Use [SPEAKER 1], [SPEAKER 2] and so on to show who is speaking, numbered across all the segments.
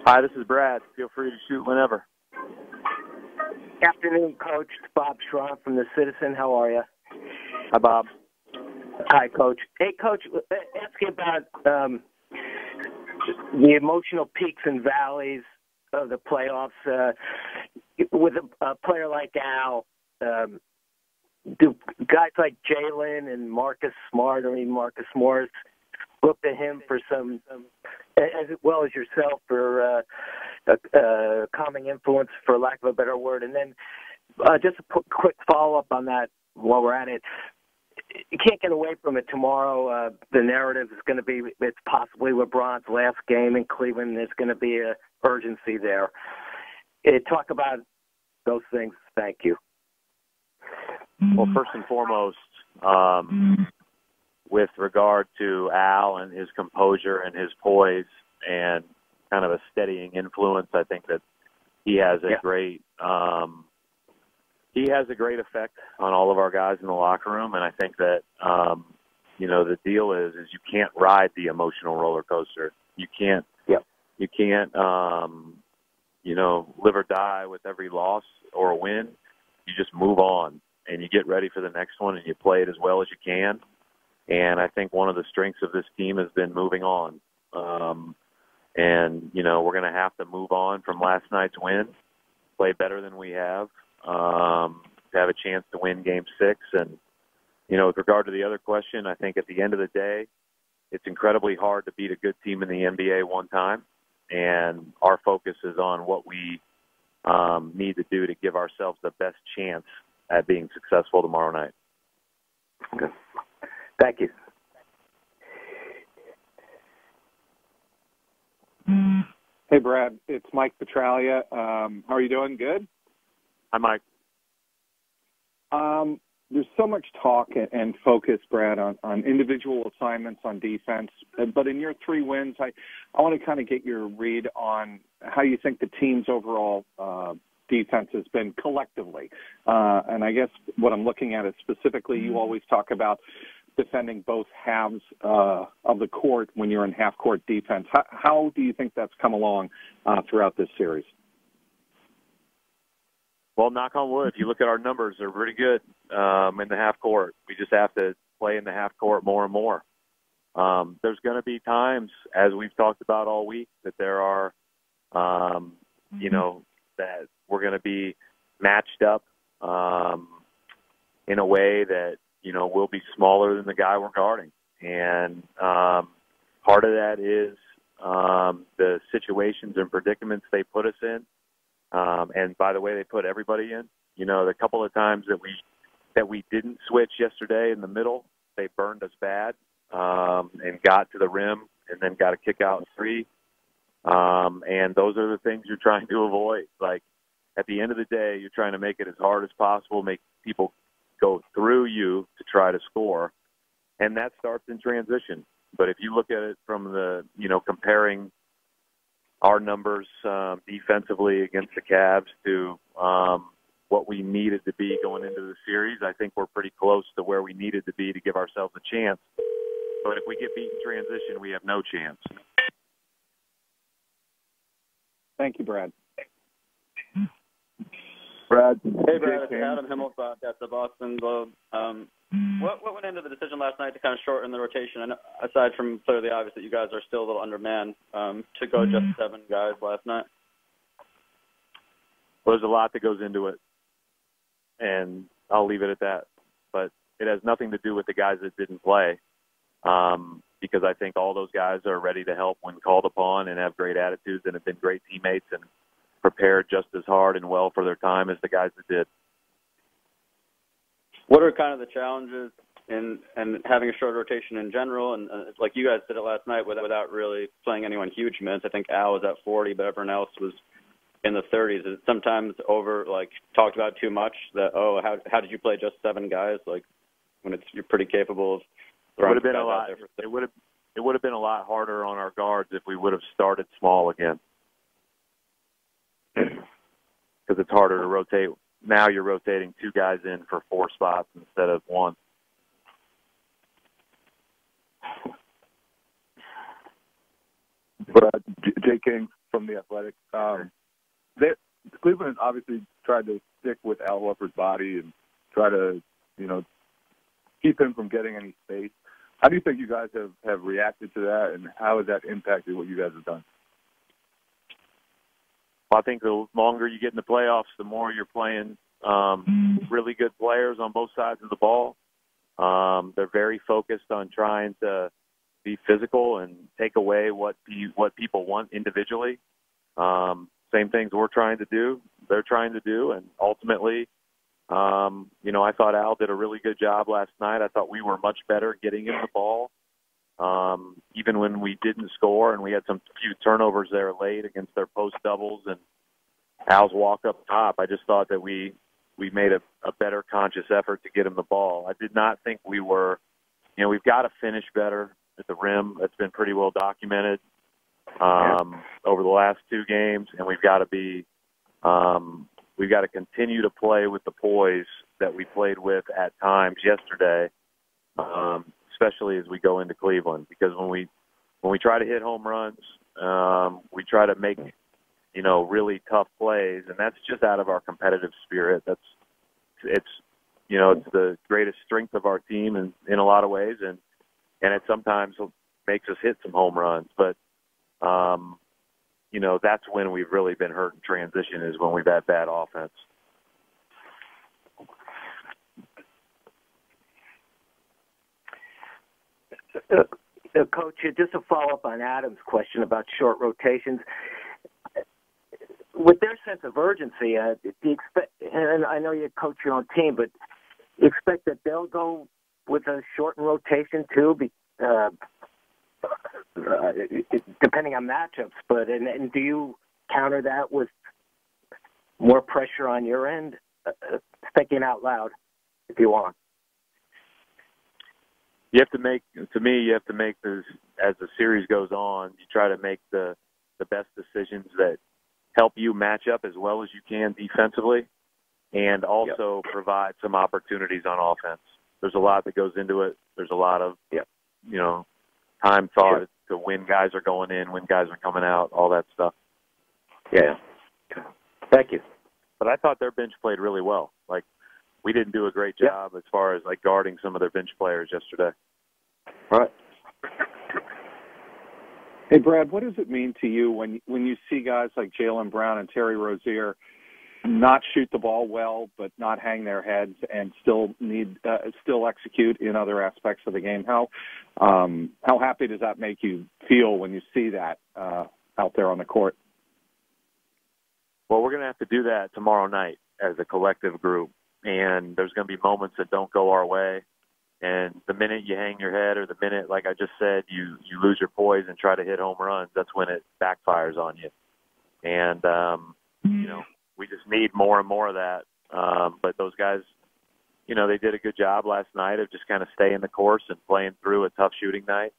[SPEAKER 1] Hi, this is Brad. Feel free to shoot whenever.
[SPEAKER 2] Afternoon, Coach. It's Bob Schramm from The Citizen. How are you?
[SPEAKER 1] Hi, Bob.
[SPEAKER 2] Hi, Coach. Hey, Coach, ask you about the emotional peaks and valleys of the playoffs. With a player like Al, do guys like Jalen and Marcus Smart or even Marcus Morris look to him for some, as well as yourself, for calming influence, for lack of a better word? And then just a quick follow-up on that while we're at it. You can't get away from it tomorrow. The narrative is going to be it's possibly LeBron's last game in Cleveland. There's going to be an urgency there. Talk about those things. Thank you.
[SPEAKER 1] Well, first and foremost, with regard to Al and his composure and his poise and kind of a steadying influence, I think that he has a great effect on all of our guys in the locker room. And I think that, the deal is you can't ride the emotional roller coaster. You can't, live or die with every loss or a win. You just move on and you get ready for the next one and you play it as well as you can. And I think one of the strengths of this team has been moving on. We're going to have to move on from last night's win, play better than we have a chance to win Game 6. And, with regard to the other question, I think at the end of the day, it's incredibly hard to beat a good team in the NBA one time. And our focus is on what we need to do to give ourselves the best chance at being successful tomorrow night.
[SPEAKER 2] Okay. Thank you.
[SPEAKER 3] Hey, Brad. It's Mike Petralia. How are you doing? Good?
[SPEAKER 1] Hi, Mike.
[SPEAKER 3] There's so much talk and focus, Brad, on individual assignments on defense. But in your 3 wins, I want to kind of get your read on how you think the team's overall defense has been collectively. And I guess what I'm looking at is specifically you always talk about defending both halves of the court when you're in half-court defense. How do you think that's come along throughout this series?
[SPEAKER 1] Well, knock on wood, if you look at our numbers, they're pretty good in the half court. We just have to play in the half court more and more. There's going to be times, as we've talked about all week, that there are, that we're going to be matched up in a way that, we'll be smaller than the guy we're guarding. And part of that is the situations and predicaments they put us in. And by the way, they put everybody in. The couple of times that we didn't switch yesterday in the middle, they burned us bad and got to the rim and then got a kick out 3. And those are the things you're trying to avoid. Like at the end of the day, you're trying to make it as hard as possible, make people go through you to try to score, and that starts in transition. But if you look at it from the comparing our numbers defensively against the Cavs to what we needed to be going into the series, I think we're pretty close to where we needed to be to give ourselves a chance. But if we get beat in transition, we have no chance.
[SPEAKER 3] Thank you, Brad.
[SPEAKER 4] Brad.
[SPEAKER 5] Hey, Brad. It's Adam Himmelstock at the Boston Globe. What went into the decision last night to kind of shorten the rotation? I know, aside from clearly obvious that you guys are still a little undermanned, to go just 7 guys last night?
[SPEAKER 1] Well, there's a lot that goes into it, and I'll leave it at that. But it has nothing to do with the guys that didn't play, because I think all those guys are ready to help when called upon and have great attitudes and have been great teammates and prepared just as hard and well for their time as the guys that did.
[SPEAKER 5] What are kind of the challenges in having a short rotation in general? And like you guys did it last night without really playing anyone huge minutes. I think Al was at 40, but everyone else was in the 30s. Is it sometimes talked about too much that, how did you play just 7 guys? Like when you're pretty capable of throwing guys out there for 6.
[SPEAKER 1] It would have been a lot harder on our guards if we would have started small again. Because it's harder to rotate. Now you're rotating 2 guys in for 4 spots instead of 1.
[SPEAKER 4] Brad, Jay King. from The Athletic. Cleveland has obviously tried to stick with Al Horford's body and try to, keep him from getting any space. How do you think you guys have reacted to that, and how has that impacted what you guys have done?
[SPEAKER 1] Well, I think the longer you get in the playoffs, the more you're playing really good players on both sides of the ball. They're very focused on trying to be physical and take away what people want individually. Same things we're trying to do, they're trying to do, and ultimately, I thought Al did a really good job last night. I thought we were much better getting him the ball, even when we didn't score, and we had some few turnovers there late against their post doubles and Al's walk up top. I just thought that we made a better conscious effort to get him the ball. I did not think we were, we've got to finish better at the rim. That's been pretty well documented over the last two games, and we've got to continue to play with the poise that we played with at times yesterday, especially as we go into Cleveland. Because when we try to hit home runs, we try to make really tough plays, and that's just out of our competitive spirit. It's the greatest strength of our team in a lot of ways, and it sometimes makes us hit some home runs. But that's when we've really been hurt in transition, is when we've had bad offense.
[SPEAKER 2] Coach, just a follow-up on Adam's question about short rotations. With their sense of urgency, do you expect, and I know you coach your own team, but you expect that they'll go with a shortened rotation too, depending on matchups. But and do you counter that with more pressure on your end? Thinking out loud, if you want.
[SPEAKER 1] You have to make this, as the series goes on, you try to make the best decisions that help you match up as well as you can defensively, and also provide some opportunities on offense. There's a lot that goes into it. There's a lot of, time thought to when guys are going in, when guys are coming out, all that stuff.
[SPEAKER 2] Yeah. Thank you.
[SPEAKER 1] But I thought their bench played really well. Like, we didn't do a great job as far as guarding some of their bench players yesterday.
[SPEAKER 2] Right.
[SPEAKER 3] Hey, Brad, what does it mean to you when you see guys like Jaylen Brown and Terry Rozier not shoot the ball well, but not hang their heads and still execute in other aspects of the game? How happy does that make you feel when you see that out there on the court?
[SPEAKER 1] Well, we're going to have to do that tomorrow night as a collective group, and there's going to be moments that don't go our way. And the minute you hang your head, or the minute, like I just said, you lose your poise and try to hit home runs, that's when it backfires on you. And, we just need more and more of that. But those guys, they did a good job last night of just kind of staying the course and playing through a tough shooting night.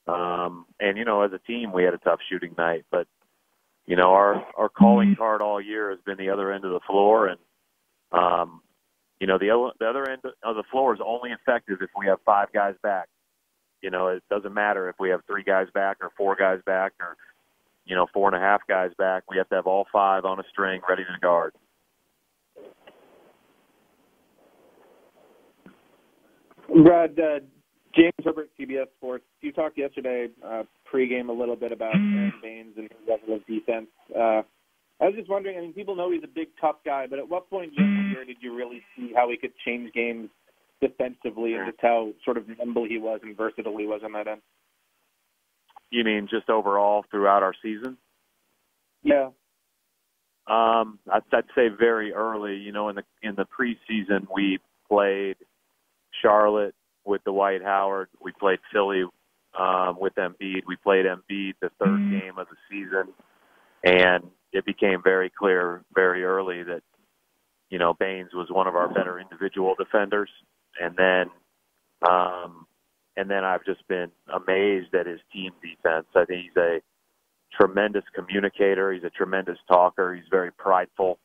[SPEAKER 1] As a team, we had a tough shooting night. But, our calling card all year has been the other end of the floor. And, the other end of the floor is only effective if we have five guys back. It doesn't matter if we have three guys back or four guys back or, 4.5 guys back. We have to have all five on a string ready to guard.
[SPEAKER 6] Brad, James Herbert, CBS Sports. You talked yesterday pregame a little bit about Aaron Baines and his level of defense. I was just wondering, people know he's a big, tough guy, but at what point yesterday did you really see how he could change games defensively and just how sort of nimble he was and versatile he was on that end?
[SPEAKER 1] You mean just overall throughout our season?
[SPEAKER 6] Yeah.
[SPEAKER 1] I'd say very early. In the preseason, we played Charlotte with Dwight Howard. We played Philly with Embiid. We played Embiid the third game of the season, and it became very clear very early that, Baines was one of our better individual defenders. And then I've just been amazed at his team defense. I think he's a tremendous communicator. He's a tremendous talker. He's very prideful.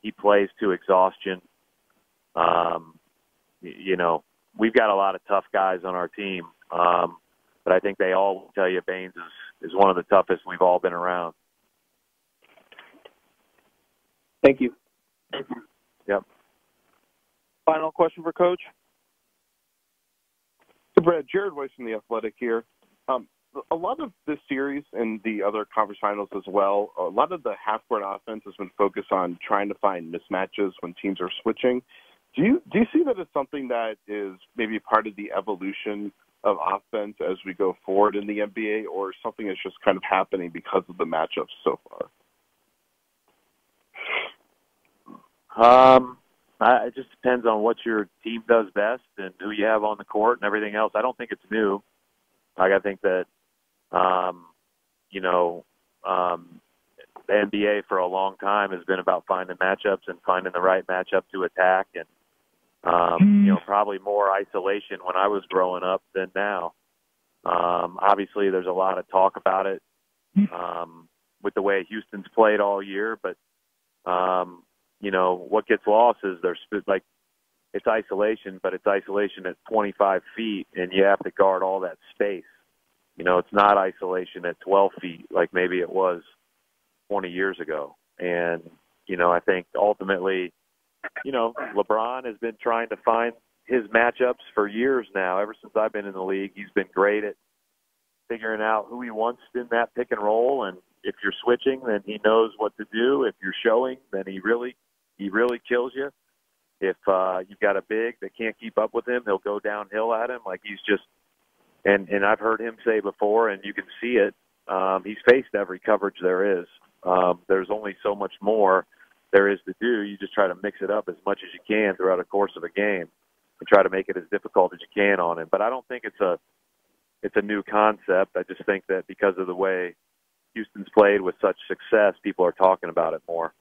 [SPEAKER 1] He plays to exhaustion. We've got a lot of tough guys on our team, but I think they all will tell you Baines is one of the toughest we've all been around.
[SPEAKER 6] Thank you.
[SPEAKER 1] Yep.
[SPEAKER 7] Final question for Coach. So, Brad, Jared Weiss from The Athletic here. A lot of this series and the other conference finals as well, a lot of the half-court offense has been focused on trying to find mismatches when teams are switching. Do you see that as something that is maybe part of the evolution of offense as we go forward in the NBA, or something that's just kind of happening because of the matchups so far?
[SPEAKER 1] It just depends on what your team does best and who you have on the court and everything else. I don't think it's new. I think that, the NBA for a long time has been about finding matchups and finding the right matchup to attack, and probably more isolation when I was growing up than now. Obviously, there's a lot of talk about it with the way Houston's played all year, but what gets lost is it's isolation, but it's isolation at 25 feet, and you have to guard all that space. It's not isolation at 12 feet like maybe it was 20 years ago. And, I think ultimately, LeBron has been trying to find his matchups for years now. Ever since I've been in the league, he's been great at figuring out who he wants in that pick and roll. And if you're switching, then he knows what to do. If you're showing, then he really kills you. If you've got a big that can't keep up with him, he'll go downhill at him. Like he's just, and I've heard him say before, and you can see it, he's faced every coverage there is. There's only so much more there is to do. You just try to mix it up as much as you can throughout the course of a game and try to make it as difficult as you can on him. But I don't think it's a new concept. I just think that because of the way Houston's played with such success, people are talking about it more.